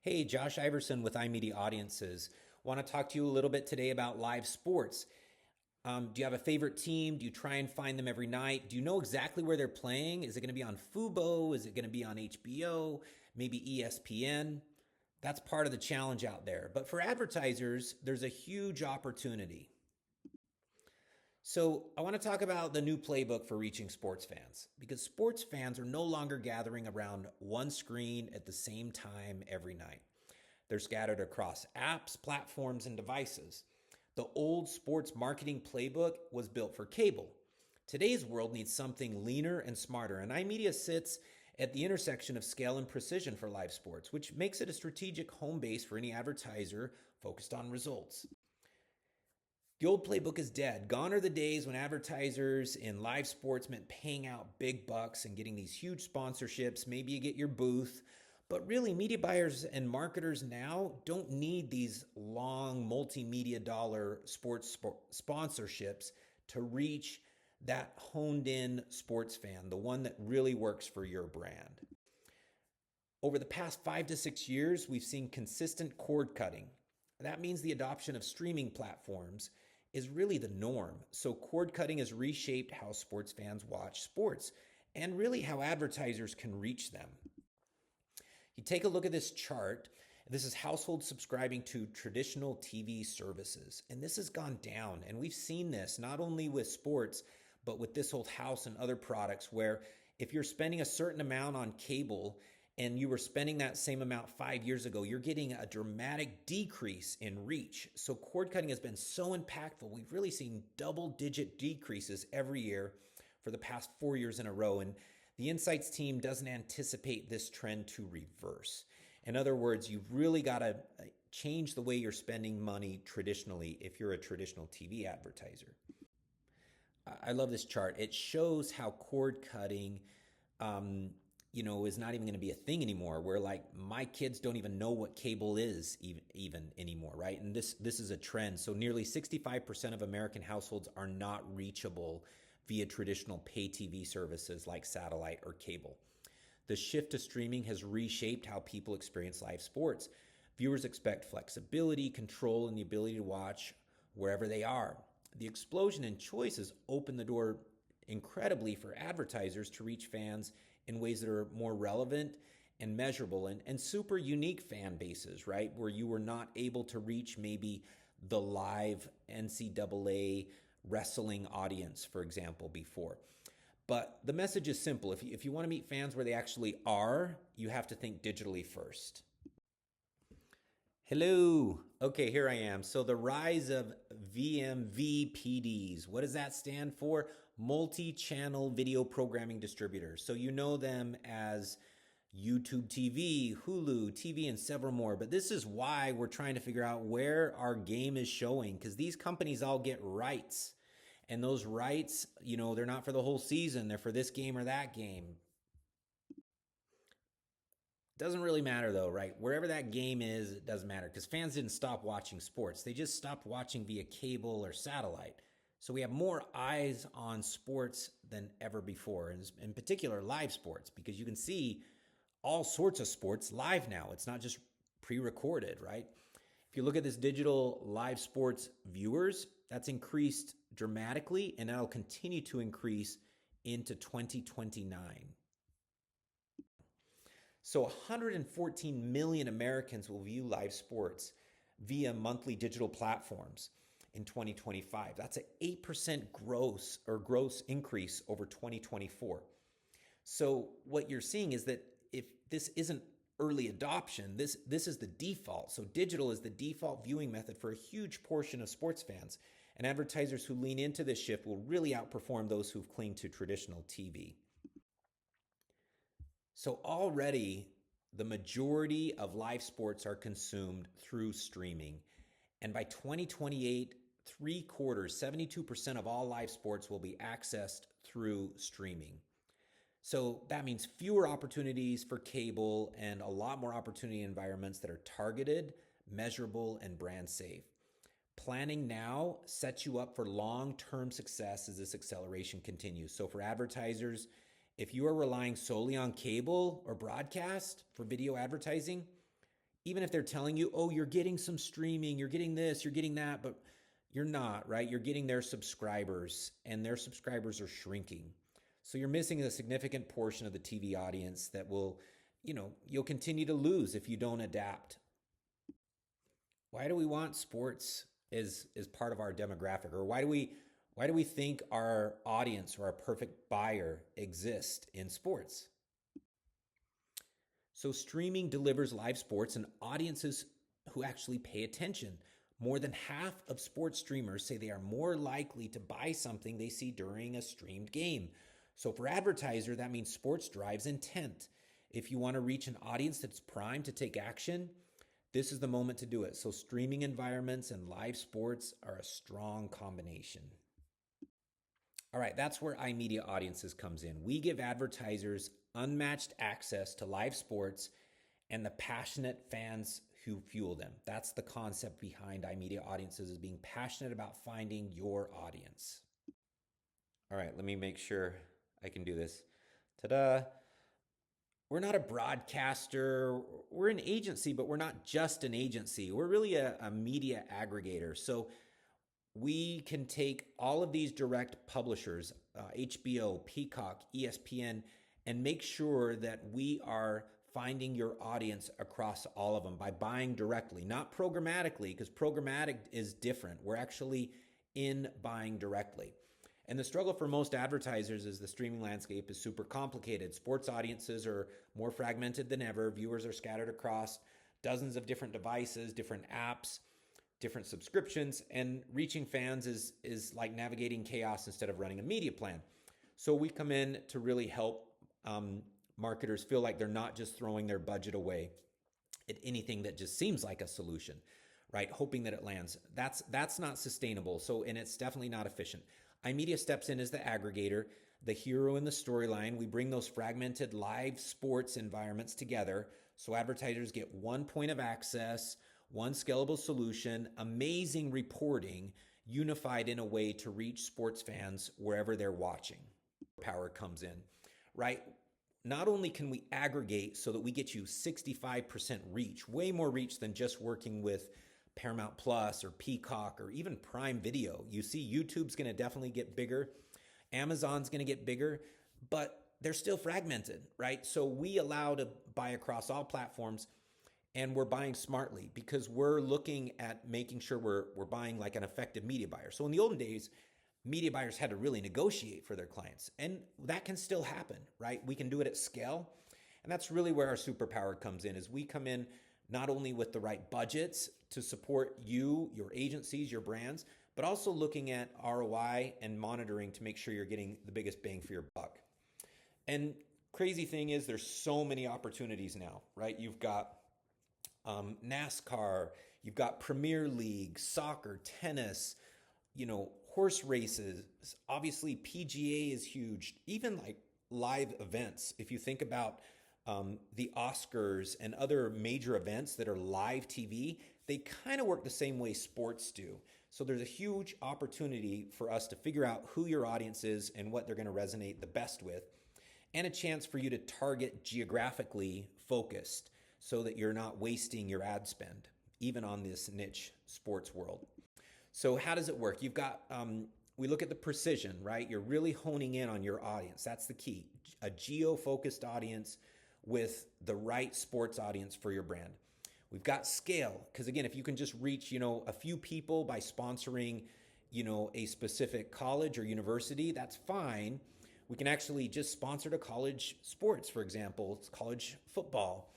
Hey, Josh Iverson with iMediaAudieces. Want to talk to you a little bit today about live sports. Do you have a favorite team? Do you try and find them every night? Do you know exactly where they're playing? Is it going to be on Fubo? Is it going to be on HBO? Maybe ESPN? That's part of the challenge out there. But for advertisers, there's a huge opportunity. So I want to talk about the new playbook for reaching sports fans, because sports fans are no longer gathering around one screen at the same time every night. They're scattered across apps, platforms, and devices. The old sports marketing playbook was built for cable. Today's world needs something leaner and smarter, and iMedia sits at the intersection of scale and precision for live sports, which makes it a strategic home base for any advertiser focused on results. The old playbook is dead. Gone are the days when advertisers in live sports meant paying out big bucks and getting these huge sponsorships. Maybe you get your booth. But really, media buyers and marketers now don't need these long multi-media dollar sports sponsorships to reach that honed in sports fan, the one that really works for your brand. Over the past 5 to 6 years, we've seen consistent cord cutting. That means the adoption of streaming platforms is really the norm. So cord cutting has reshaped how sports fans watch sports and really how advertisers can reach them. You take a look at this chart. This is households subscribing to traditional TV services, and this has gone down. And we've seen this not only with sports, but with This Old House and other products, where if you're spending a certain amount on cable and you were spending that same amount 5 years ago, you're getting a dramatic decrease in reach. So cord cutting has been so impactful. We've really seen double-digit decreases every year for the past 4 years in a row. And the Insights team doesn't anticipate this trend to reverse. In other words, you've really got to change the way you're spending money traditionally if you're a traditional TV advertiser. I love this chart. It shows how cord cutting is not even going to be a thing anymore, where like my kids don't even know what cable is even anymore, right? And this is a trend. So nearly 65% of American households are not reachable via traditional pay TV services like satellite or cable. The shift to streaming has reshaped how people experience live sports. Viewers expect flexibility, control, and the ability to watch wherever they are. The explosion in choices opened the door incredibly for advertisers to reach fans in ways that are more relevant and measurable and super unique fan bases, right? Where you were not able to reach maybe the live NCAA wrestling audience, for example, before. But the message is simple. If you want to meet fans where they actually are, you have to think digitally first. Hello. Okay, here I am. So the rise of VMVPDs. What does that stand for? Multi-channel video programming distributors. So you know them as YouTube TV, Hulu TV, and several more. But this is why we're trying to figure out where our game is showing, because these companies all get rights. And those rights, they're not for the whole season. They're for this game or that game. Doesn't really matter though, right? Wherever that game is, it doesn't matter, because fans didn't stop watching sports. They just stopped watching via cable or satellite. So we have more eyes on sports than ever before, and in particular live sports, because you can see all sorts of sports live now. It's not just pre-recorded, right? If you look at this digital live sports viewers, that's increased dramatically, and that'll continue to increase into 2029. So 114 million Americans will view live sports via monthly digital platforms in 2025. That's an 8% gross increase over 2024. So what you're seeing is that if this isn't early adoption, this is the default. So digital is the default viewing method for a huge portion of sports fans. And advertisers who lean into this shift will really outperform those who've clinged to traditional TV. So already the majority of live sports are consumed through streaming. And by 2028, 72% of all live sports will be accessed through streaming. So that means fewer opportunities for cable and a lot more opportunity environments that are targeted, measurable, and brand safe. Planning now sets you up for long-term success as this acceleration continues. So for advertisers, if you are relying solely on cable or broadcast for video advertising, even if they're telling you, oh, you're getting some streaming, you're getting this, you're getting that, but you're not, right? You're getting their subscribers, and their subscribers are shrinking. So you're missing a significant portion of the TV audience that will, you'll continue to lose if you don't adapt. Why do we want sports as part of our demographic? Or why do we think our audience or our perfect buyer exists in sports? So streaming delivers live sports and audiences who actually pay attention. More than half of sports streamers say they are more likely to buy something they see during a streamed game. So for advertiser, that means sports drives intent. If you want to reach an audience that's primed to take action, this is the moment to do it. So streaming environments and live sports are a strong combination. All right, that's where iMediaAudieces comes in. We give advertisers unmatched access to live sports and the passionate fans who fuel them. That's the concept behind iMediaAudieces, is being passionate about finding your audience. All right, let me make sure I can do this. Ta-da! We're not a broadcaster. We're an agency, but we're not just an agency. We're really a media aggregator. So we can take all of these direct publishers, HBO, Peacock, ESPN, and make sure that we are finding your audience across all of them by buying directly, not programmatically, because programmatic is different. We're actually in buying directly. And the struggle for most advertisers is the streaming landscape is super complicated. Sports audiences are more fragmented than ever. Viewers are scattered across dozens of different devices, different apps, different subscriptions, and reaching fans is like navigating chaos instead of running a media plan. So we come in to really help marketers feel like they're not just throwing their budget away at anything that just seems like a solution, right? Hoping that it lands. That's not sustainable. So, and it's definitely not efficient. iMedia steps in as the aggregator, the hero in the storyline. We bring those fragmented live sports environments together so advertisers get one point of access, one scalable solution, amazing reporting, unified in a way to reach sports fans wherever they're watching. Power comes in, right? Not only can we aggregate so that we get you 65% reach, way more reach than just working with Paramount Plus or Peacock or even Prime Video. You see, YouTube's going to definitely get bigger. Amazon's going to get bigger, but they're still fragmented, right? So we allow to buy across all platforms, and we're buying smartly because we're looking at making sure we're buying like an effective media buyer. So in the olden days, media buyers had to really negotiate for their clients, and that can still happen, right? We can do it at scale, and that's really where our superpower comes in, is we come in not only with the right budgets to support you, your agencies, your brands, but also looking at ROI and monitoring to make sure you're getting the biggest bang for your buck. And crazy thing is there's so many opportunities now, right? You've got NASCAR, you've got Premier League, soccer, tennis, horse races. Obviously, PGA is huge. Even like live events. If you think about the Oscars and other major events that are live TV, they kind of work the same way sports do. So there's a huge opportunity for us to figure out who your audience is and what they're going to resonate the best with, and a chance for you to target geographically focused so that you're not wasting your ad spend, even on this niche sports world. So how does it work? You've got, we look at the precision, right? You're really honing in on your audience. That's the key. A geo-focused audience with the right sports audience for your brand. We've got scale, because again, if you can just reach, a few people by sponsoring, a specific college or university, that's fine. We can actually just sponsor to college sports, for example, college football.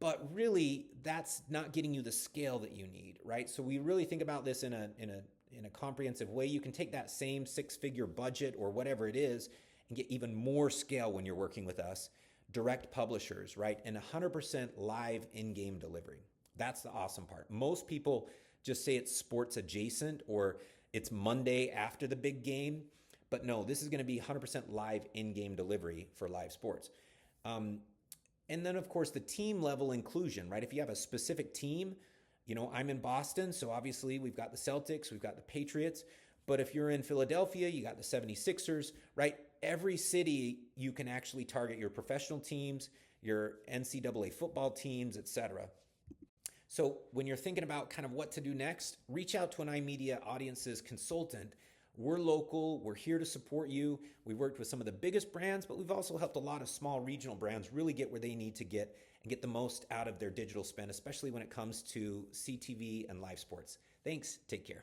But really, that's not getting you the scale that you need, right? So we really think about this in a comprehensive way. You can take that same six-figure budget or whatever it is and get even more scale when you're working with us. Direct publishers, right? And 100% live in-game delivery. That's the awesome part. Most people just say it's sports adjacent or it's Monday after the big game. But no, this is going to be 100% live in-game delivery for live sports. And then, of course, the team level inclusion, right? If you have a specific team, I'm in Boston, so obviously we've got the Celtics, we've got the Patriots. But if you're in Philadelphia, you got the 76ers, right? Every city, you can actually target your professional teams, your NCAA football teams, etc. So when you're thinking about kind of what to do next, reach out to an iMediaAudieces consultant. We're local, we're here to support you. We've worked with some of the biggest brands, but we've also helped a lot of small regional brands really get where they need to get and get the most out of their digital spend, especially when it comes to CTV and live sports. Thanks, take care.